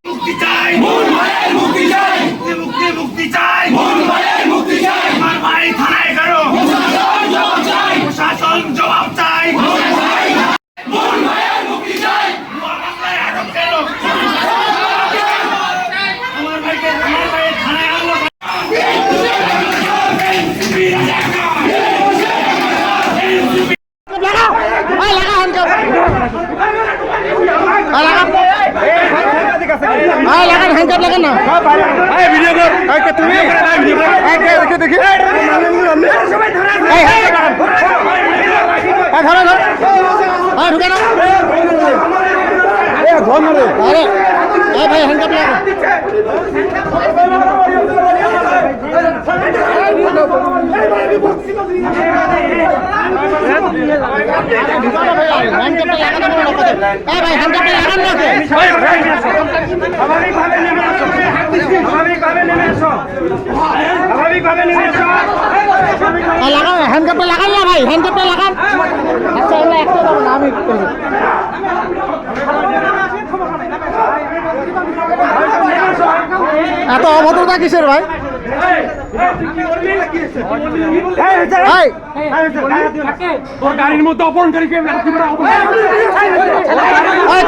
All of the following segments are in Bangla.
মুক্তি চাই, মুক্তি চাই, মুক্তি চাই, মুক্তি চাই। আমার ভাই থানায় কারো প্রশাসন জবাব চাই। মুক্তি চাই, বাংলায় আটক কেন? আমার ভাইয়ের থানায় আনলো। হ্যান্ডকাপটা লাগান না ভাই, হ্যান্ডকাপটা লাগান। আচ্ছা একটা যাবো না, আমি এত অভদ্রতা কিসের ভাই? গাড়ির মধ্যে অপহরণকারী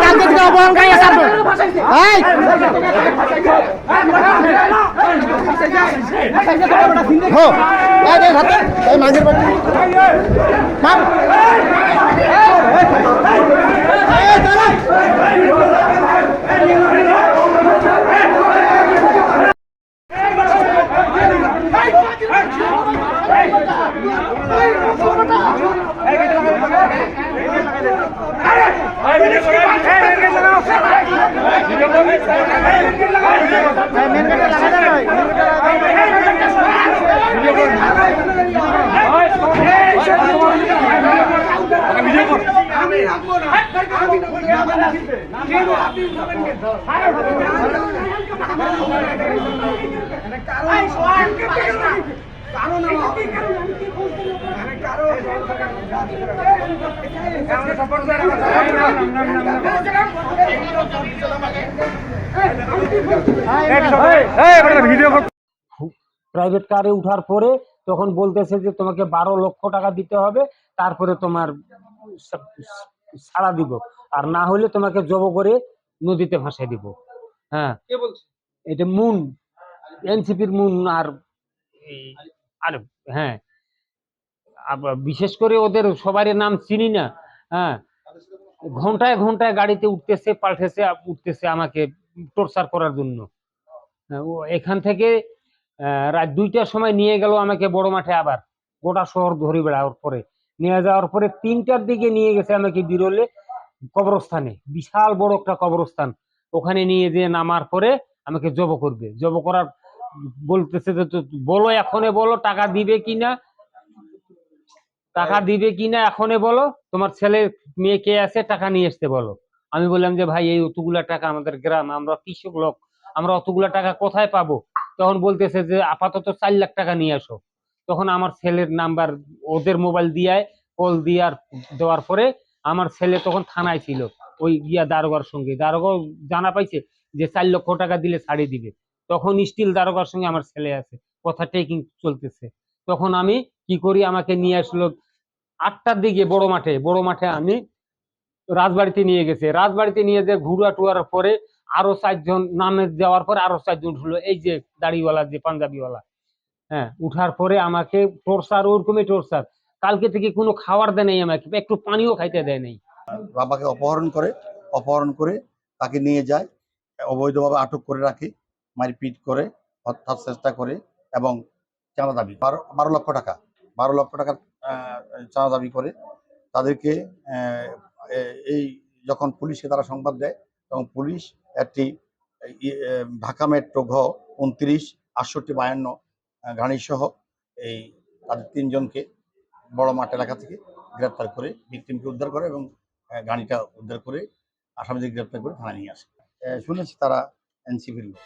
কালকে থেকে অপহরণকারী আছে আপনার। মাঝের বাড়ি প্রাইভেট কারে উঠার পরে তখন বলতেছে যে তোমাকে 12 লক্ষ টাকা দিতে হবে, তারপরে তোমার ছাড়া দিব, আর না হলে তোমাকে জব করে নদীতে ভাসাই দিব। হ্যাঁ, এটা মুন, এনসিপির মুন। আর হ্যাঁ, বিশেষ করে ওদের সবারই নাম চিনি না। হ্যাঁ, ঘন্টায় ঘন্টায় গাড়িতে উঠতেছে আমাকে টর্চার করার জন্য। এখান থেকে রাত 2টার সময় নিয়ে গেল আমাকে বড় মাঠে, আবার গোটা শহর ধরে বেড়াওয়ার পরে নিয়ে যাওয়ার পরে 3টার দিকে নিয়ে গেছে আমাকে বিরলে কবরস্থানে, বিশাল বড় একটা কবরস্থান। ওখানে নিয়ে যেয়ে নামার পরে আমাকে জব করবে। জব করার বলতেছে যে বলো, এখনই বলো টাকা দিবে কিনা, এখনই বলো, তোমার ছেলে মেয়ে কে আছে, টাকা নিয়ে আসতে বলো। আমি বললাম যে ভাই, এই অতগুলা টাকা, আমাদের গ্রাম, আমরা কৃষক লোক, আমরা অতগুলা টাকা কোথায় পাবো? তখন বলতেছে যে আপাতত 4 লাখ টাকা নিয়ে আসো। তখন আমার ছেলের নাম্বার ওদের মোবাইল দিয়ে কল দেওয়ার পরে আমার ছেলে তখন থানায় ছিল, ওই দারোগার সঙ্গে। দারোগা জানা পাইছে যে 4 লক্ষ টাকা দিলে ছাড়িয়ে দিবে। তখন স্টিল দারোগার সঙ্গে আমার ছেলে আছে, কথা টেকিং চলতেছে। তখন আমি কি করি, আমাকে নিয়ে আসলো 8টার দিকে বড় মাঠে আমি রাজবাড়িতে নিয়ে গেছে। রাজবাড়িতে নিয়ে যে ঘুরা টুয়ার পরে আরো 4 জন নামে যাওয়ার পরে আরো 4 জন উঠলো, এই যে দাড়িওয়ালা, যে পাঞ্জাবিওয়ালা। হ্যাঁ, উঠার পরে আমাকে টর্চার, ওরকমই টর্চার। কালকে থেকে কোনো খাবার দেয় নাই, আমাকে একটু পানিও খাইতে দেয় নাই। বাবাকে অপহরণ করে তাকে নিয়ে যায়, অবৈধভাবে আটক করে রাখে, মারপিট করে, হত্যার চেষ্টা করে এবং চাঁদা দাবি 12 লক্ষ টাকা 12 লক্ষ টাকার চাঁদা দাবি করে। তাদেরকে এই যখন পুলিশকে তারা সংবাদ দেয়, এবং পুলিশ একটি ঢাকা মেট্রো ঘ 29-6852 গাড়ি সহ এই তাদের 3 জনকে বড় মাঠ এলাকা থেকে গ্রেপ্তার করে, ভিকটিমকে উদ্ধার করে এবং গাড়িটা উদ্ধার করে আসামিদের গ্রেপ্তার করে থানায় নিয়ে আসে। শুনেছি তারা এনসিপির লোক।